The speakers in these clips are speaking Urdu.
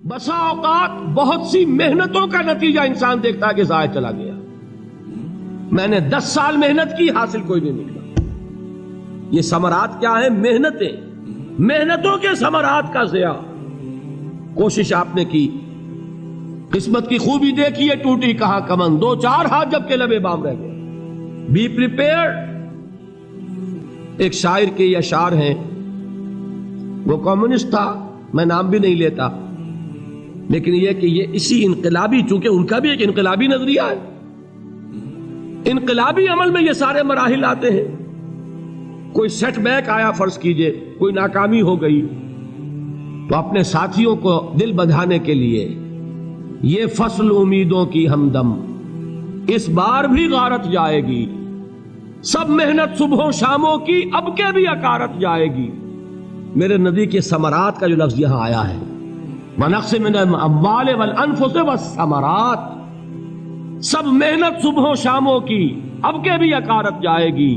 بسا اوقات بہت سی محنتوں کا نتیجہ انسان دیکھتا ہے کہ ضائع چلا گیا. میں نے 10 سال محنت کی، حاصل کوئی نہیں نکلا. یہ ثمرات کیا ہیں؟ محنتوں کے ثمرات کا ضیاع. کوشش آپ نے کی، قسمت کی خوبی دیکھی ہے، ٹوٹی کہاں کمن، 2-4 ہاتھ جب کے لبے بام رہ گئے. Be prepared. ایک شاعر کے یہ اشعار ہیں، وہ کمیونسٹ تھا، میں نام بھی نہیں لیتا، لیکن یہ کہ یہ اسی انقلابی، چونکہ ان کا بھی ایک انقلابی نظریہ ہے، انقلابی عمل میں یہ سارے مراحل آتے ہیں. کوئی سیٹ بیک آیا، فرض کیجئے کوئی ناکامی ہو گئی، تو اپنے ساتھیوں کو دل بندھانے کے لیے یہ فصل امیدوں کی ہمدم اس بار بھی غارت جائے گی، سب محنت صبحوں شاموں کی اب کے بھی اکارت جائے گی. میرے نبی کے ثمرات کا جو لفظ یہاں آیا ہے، وَنَقْصٍ مِّنَ الْأَمْوَالِ وَالْأَنفُسِ وَالثَّمَرَاتِ، سب محنت صبحوں شاموں کی اب کے بھی اکارت جائے گی.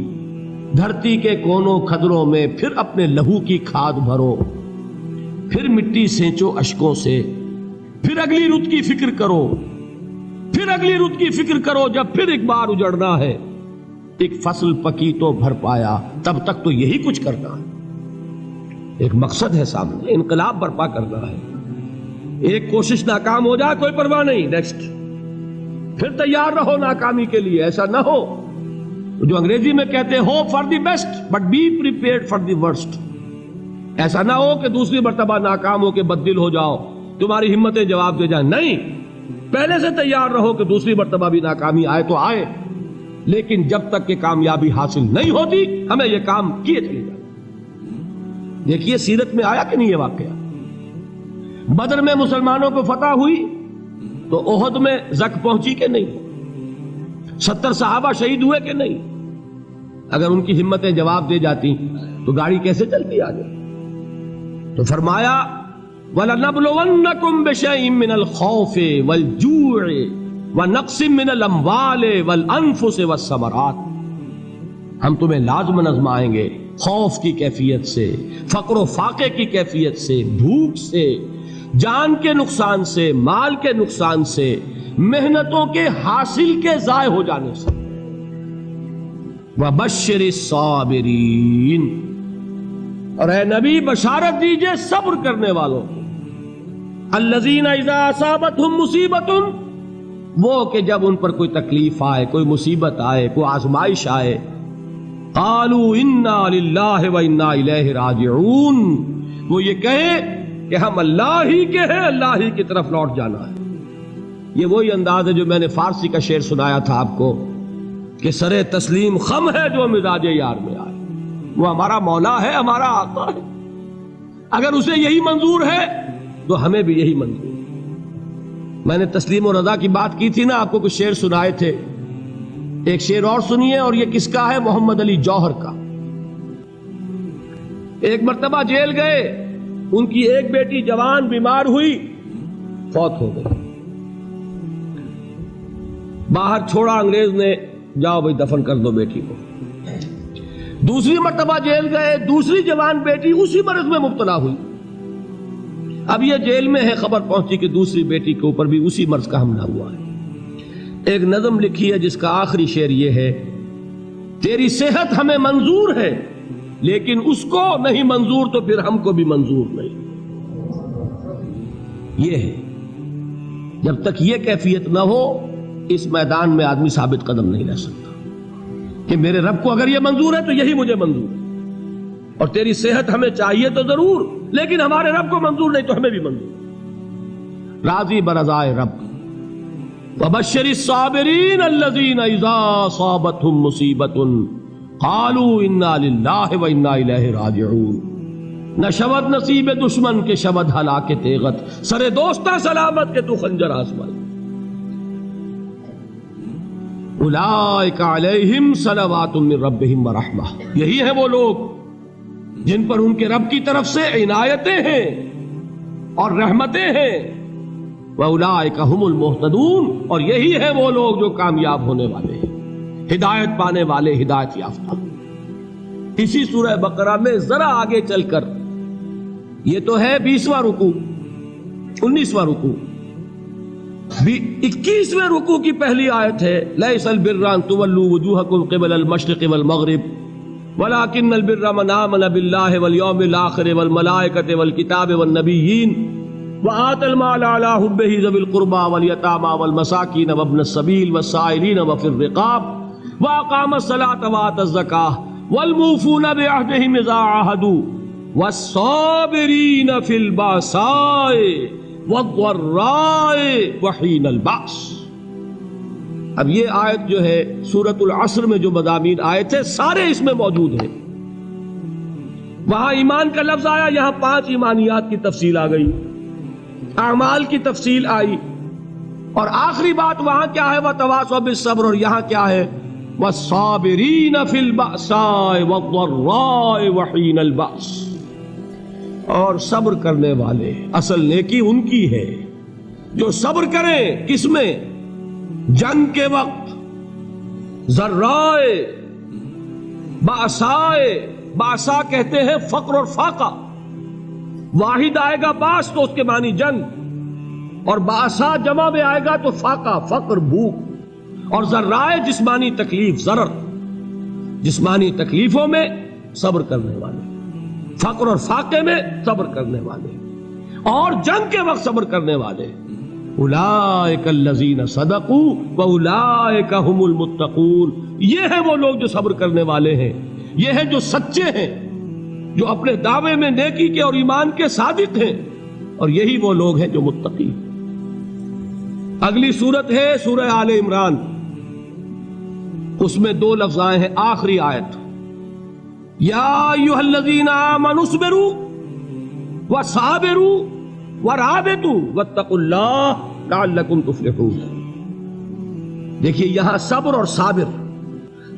دھرتی کے کونوں کھدروں میں پھر اپنے لہو کی کھاد بھرو، پھر مٹی سینچو اشکوں سے، پھر اگلی رت کی فکر کرو، پھر اگلی رت کی فکر کرو، جب پھر ایک بار اجڑنا ہے. ایک فصل پکی تو بھر پایا، تب تک تو یہی کچھ کرنا ہے. ایک مقصد ہے سامنے، انقلاب برپا کرنا ہے. ایک کوشش ناکام ہو جائے کوئی پرواہ نہیں، نیکسٹ. پھر تیار رہو ناکامی کے لیے. ایسا نہ ہو جو انگریزی میں کہتے ہیں hope for the best but be prepared for the worst. ایسا نہ ہو کہ دوسری مرتبہ ناکام ہو کے بددل ہو جاؤ، تمہاری ہمتیں جواب دے جائیں. نہیں، پہلے سے تیار رہو کہ دوسری مرتبہ بھی ناکامی آئے تو آئے، لیکن جب تک کہ کامیابی حاصل نہیں ہوتی ہمیں یہ کام کیے چلے جائیں. دیکھیے سیرت میں آیا کہ نہیں یہ واقعہ. بدر میں مسلمانوں کو فتح ہوئی تو احد میں زک پہنچی کہ نہیں؟ 70 صحابہ شہید ہوئے کہ نہیں؟ اگر ان کی ہمتیں جواب دے جاتی تو گاڑی کیسے چلتی آگے؟ تو فرمایا وَلَنَبْلُوَنَّكُمْ بِشَيْءٍ مِّنَ الْخَوْفِ وَالْجُوعِ وَنَقْصٍ مِّنَ الْأَمْوَالِ وَالْأَنفُسِ وَالثَّمَرَاتِ. ہم تمہیں لازم آزمائیں گے، خوف کی کیفیت سے، فقر و فاقے کی کیفیت سے، بھوک سے، جان کے نقصان سے، مال کے نقصان سے، محنتوں کے حاصل کے ضائع ہو جانے سے. وَبَشِّرِ الصَّابِرِينَ، اور اے نبی بشارت دیجئے صبر کرنے والوں کو. الَّذِينَ إِذَا أَصَابَتْهُمْ مُصِيبَةٌ، وہ کہ جب ان پر کوئی تکلیف آئے، کوئی مصیبت آئے، کوئی آزمائش آئے، قالوا انا للہ وانا الیہ راجعون، وہ یہ کہیں کہ ہم اللہ ہی کے ہیں، اللہ ہی کی طرف لوٹ جانا ہے. یہ وہی انداز ہے جو میں نے فارسی کا شعر سنایا تھا آپ کو کہ سرے تسلیم خم ہے جو مزاج یار میں آئے. وہ ہمارا مولا ہے، ہمارا آقا ہے. اگر اسے یہی منظور ہے تو ہمیں بھی یہی منظور ہے. میں نے تسلیم و رضا کی بات کی تھی نا، آپ کو کچھ شعر سنائے تھے. ایک شعر اور سنیے، اور یہ کس کا ہے؟ محمد علی جوہر کا. ایک مرتبہ جیل گئے، ان کی ایک بیٹی جوان بیمار ہوئی، فوت ہو گئی. باہر چھوڑا انگریز نے، جاؤ بھائی دفن کر دو بیٹی کو. دوسری مرتبہ جیل گئے، دوسری جوان بیٹی اسی مرض میں مبتلا ہوئی. اب یہ جیل میں ہے، خبر پہنچی کہ دوسری بیٹی کے اوپر بھی اسی مرض کا حملہ ہوا ہے. ایک نظم لکھی ہے جس کا آخری شعر یہ ہے، تیری صحت ہمیں منظور ہے لیکن اس کو نہیں منظور تو پھر ہم کو بھی منظور نہیں. یہ ہے، جب تک یہ کیفیت نہ ہو اس میدان میں آدمی ثابت قدم نہیں رہ سکتا کہ میرے رب کو اگر یہ منظور ہے تو یہی مجھے منظور ہے، اور تیری صحت ہمیں چاہیے تو ضرور، لیکن ہمارے رب کو منظور نہیں تو ہمیں بھی منظور. راضی برضائے رب. وَبَشِّرِ الصَّابِرِينَ الَّذِينَ إِذَا أَصَابَتْهُمْ مُصِيبَةٌ قَالُوا إِنَّا لِلَّهِ وَإِنَّا إِلَيْهِ رَاجِعُونَ. نہ شود نصیب دشمن کے شود ہلاک تیغت، سرے دوستہ سلامت کے تو خنجر آزمائے. اولئک علیہم صلوات من ربہم ورحمہ، یہی ہیں وہ لوگ جن پر ان کے رب کی طرف سے عنایتیں ہیں اور رحمتیں ہیں. وَأُولَئِكَ هُمُ الْمُهْتَدُونَ، اور یہی ہے وہ لوگ جو کامیاب ہونے والے ہیں، ہدایت پانے والے، ہدایت یافتہ. اسی سورہ بقرہ میں ذرا آگے چل کر، یہ تو ہے 20واں رکوع، 19واں رکوع 21ویں رکوع کی پہلی آیت ہے لیس البر ان تولوا وجوہکم قبل المشرق والمغرب ولکن البر من آمن باللہ والیوم الآخر والملائکۃ والکتاب والنبیین وآتى المال على حبه ذوي القربى واليتامى والمساكين وابن السبيل والسائلين وفي الرقاب وأقام الصلاة وآتى الزكاة والموفون بعهدهم إذا عاهدوا والصابرين في البأساء والضراء وحين البأس۔ اب یہ آیت جو ہے سورۃ العصر میں جو مضامین آئے تھے سارے اس میں موجود ہیں۔ وہاں ایمان کا لفظ آیا، یہاں 5 ایمانیات کی تفصیل آ گئی، اعمال کی تفصیل آئی، اور آخری بات وہاں کیا ہے وَتَوَاصَوْا بِالصَّبْرِ، اور یہاں کیا ہے وَالصَّابِرِينَ فِي الْبَأْسَاءِ وَالضَّرَّاءِ وَحِينَ الْبَأْسِ، اور صبر کرنے والے، اصل نیکی ان کی ہے جو صبر کریں، کس میں؟ جنگ کے وقت، ذرائے، بأسائے، بأسا کہتے ہیں فقر اور فاقہ، واحد آئے گا باس تو اس کے معنی جنگ، اور بأسا جمع میں آئے گا تو فاقہ، فقر، بھوک، اور ذرائے جسمانی تکلیف، ضرر، جسمانی تکلیفوں میں صبر کرنے والے، فقر اور فاقے میں صبر کرنے والے، اور جنگ کے وقت صبر کرنے والے، اولئک الذین صدقوا واولئک هم المتقون، یہ ہیں وہ لوگ جو صبر کرنے والے ہیں، یہ ہیں جو سچے ہیں، جو اپنے دعوے میں نیکی کے اور ایمان کے صادق ہیں، اور یہی وہ لوگ ہیں جو متقی۔ اگلی سورت ہے سورہ آل عمران، اس میں 2 لفظ آئے ہیں، آخری آیت یا ایھا الذین آمنوا اصبروا وصابروا ورابطوا واتقوا اللہ لعلکم تفلحون۔ دیکھیے یہاں صبر اور صابر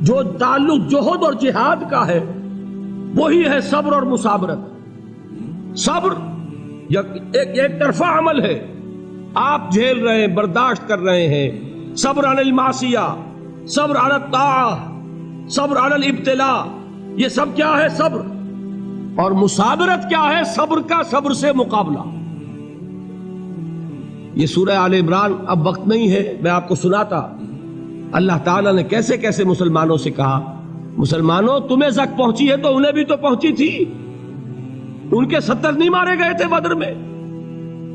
جو تعلق جہد اور جہاد کا ہے وہی ہے صبر اور مصابرت۔ صبر ایک طرفہ عمل ہے، آپ جھیل رہے ہیں، برداشت کر رہے ہیں، صبر علی المعصیہ، صبر علی الطاعہ، صبر علی الابتلاء، یہ سب کیا ہے؟ صبر۔ اور مصابرت کیا ہے؟ صبر کا صبر سے مقابلہ۔ یہ سورہ آل عمران، اب وقت نہیں ہے میں آپ کو سناتا اللہ تعالیٰ نے کیسے کیسے مسلمانوں سے کہا، مسلمانوں تمہیں زک پہنچی ہے تو انہیں بھی تو پہنچی تھی، ان کے 70 نہیں مارے گئے تھے بدر میں،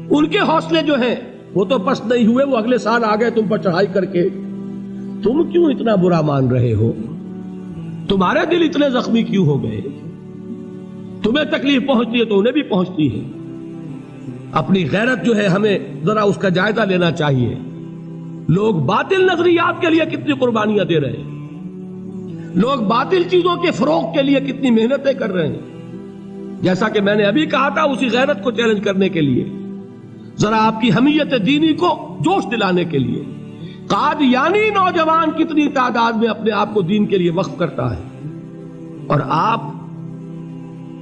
ان کے حوصلے جو ہیں وہ تو پست نہیں ہوئے، وہ اگلے سال آ گئے تم پر چڑھائی کر کے، تم کیوں اتنا برا مان رہے ہو؟ تمہارے دل اتنے زخمی کیوں ہو گئے؟ تمہیں تکلیف پہنچتی ہے تو انہیں بھی پہنچتی ہے۔ اپنی غیرت جو ہے ہمیں ذرا اس کا جائزہ لینا چاہیے۔ لوگ باطل نظریات کے لیے کتنی قربانیاں دے رہے ہیں، لوگ باطل چیزوں کے فروغ کے لیے کتنی محنتیں کر رہے ہیں، جیسا کہ میں نے ابھی کہا تھا اسی غیرت کو چیلنج کرنے کے لیے، ذرا آپ کی حمیت دینی کو جوش دلانے کے لیے۔ قادیانی نوجوان کتنی تعداد میں اپنے آپ کو دین کے لیے وقف کرتا ہے، اور آپ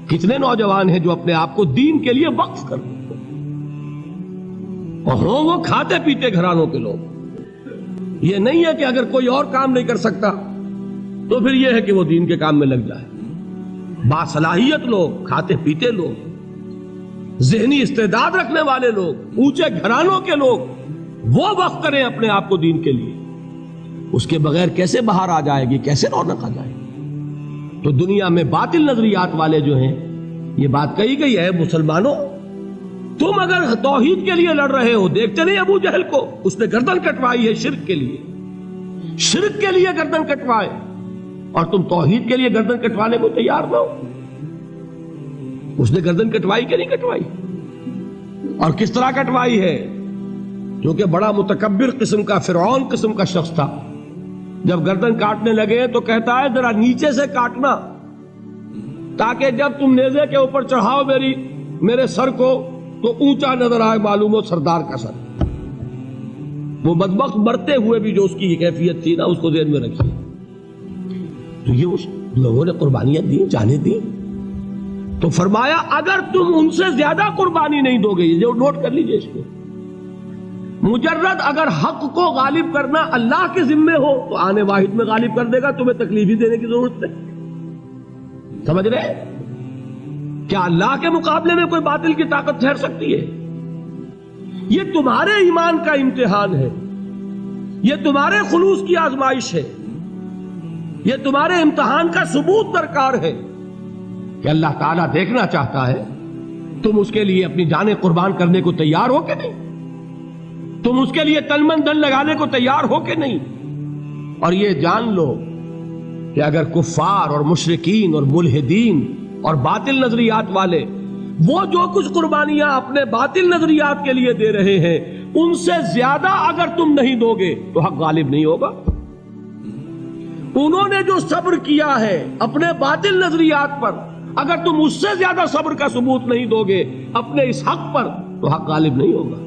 کتنے نوجوان ہیں جو اپنے آپ کو دین کے لیے وقف کرتے ہیں، اور ہوں وہ کھاتے پیتے گھرانوں کے لوگ۔ یہ نہیں ہے کہ اگر کوئی اور کام نہیں کر سکتا تو پھر یہ ہے کہ وہ دین کے کام میں لگ جائے۔ باصلاحیت لوگ، کھاتے پیتے لوگ، ذہنی استعداد رکھنے والے لوگ، اونچے گھرانوں کے لوگ، وہ وقف کریں اپنے آپ کو دین کے لیے۔ اس کے بغیر کیسے باہر آ جائے گی، کیسے رونق آ جائے گی؟ تو دنیا میں باطل نظریات والے جو ہیں، یہ بات کہی گئی ہے مسلمانوں تم اگر توحید کے لیے لڑ رہے ہو، دیکھتے نہیں ابو جہل کو، اس نے گردن کٹوائی ہے شرک کے لیے، شرک کے لیے گردن کٹوائے، اور تم توحید کے لیے گردن کٹوانے کو تیار نہ ہو۔ اس نے گردن کٹوائی کہ نہیں کٹوائی؟ اور کس طرح کٹوائی ہے؟ کیونکہ بڑا متکبر قسم کا، فرعون قسم کا شخص تھا، جب گردن کاٹنے لگے تو کہتا ہے ذرا نیچے سے کاٹنا، تاکہ جب تم نیزے کے اوپر چڑھاؤ میرے سر کو تو اونچا نظر آئے، معلوم ہو سردار کا سر۔ وہ بدبخت مرتے ہوئے بھی جو اس کی کیفیت تھی نا، اس کو ذہن میں رکھیے۔ تو یہ اس لوگوں نے قربانیاں دی، جانیں دی، تو فرمایا اگر تم ان سے زیادہ قربانی نہیں دو گے، یہ نوٹ کر لیجئے اس کو، مجرد اگر حق کو غالب کرنا اللہ کے ذمے ہو تو آنے واحد میں غالب کر دے گا، تمہیں تکلیف ہی دینے کی ضرورت نہیں۔ سمجھ رہے؟ کیا اللہ کے مقابلے میں کوئی باطل کی طاقت ٹھہر سکتی ہے؟ یہ تمہارے ایمان کا امتحان ہے، یہ تمہارے خلوص کی آزمائش ہے، یہ تمہارے امتحان کا ثبوت درکار ہے کہ اللہ تعالیٰ دیکھنا چاہتا ہے تم اس کے لیے اپنی جانیں قربان کرنے کو تیار ہو کہ نہیں، تم اس کے لیے تن من دھن لگانے کو تیار ہو کہ نہیں۔ اور یہ جان لو کہ اگر کفار اور مشرکین اور ملحدین اور باطل نظریات والے وہ جو کچھ قربانیاں اپنے باطل نظریات کے لیے دے رہے ہیں ان سے زیادہ اگر تم نہیں دو گے تو حق غالب نہیں ہوگا۔ انہوں نے جو صبر کیا ہے اپنے باطل نظریات پر، اگر تم اس سے زیادہ صبر کا ثبوت نہیں دو گے اپنے اس حق پر تو حق غالب نہیں ہوگا۔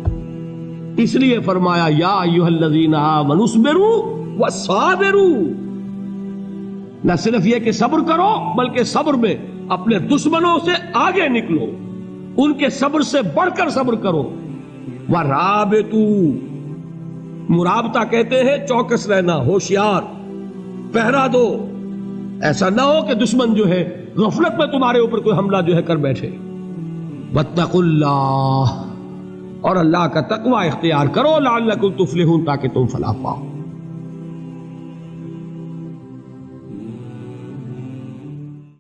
اس لیے فرمایا یا ایھا الذین آمنوا اصبروا وصابروا، نہ صرف یہ کہ صبر کرو بلکہ صبر میں اپنے دشمنوں سے آگے نکلو، ان کے صبر سے بڑھ کر صبر کرو۔ ورابطوا، مرابطہ کہتے ہیں چوکس رہنا، ہوشیار، پہرا دو، ایسا نہ ہو کہ دشمن جو ہے غفلت میں تمہارے اوپر کوئی حملہ جو ہے کر بیٹھے۔ واتقوا اللہ، اور اللہ کا تقوی اختیار کرو، لعلکم تفلحون، تاکہ تم فلاح پاؤ۔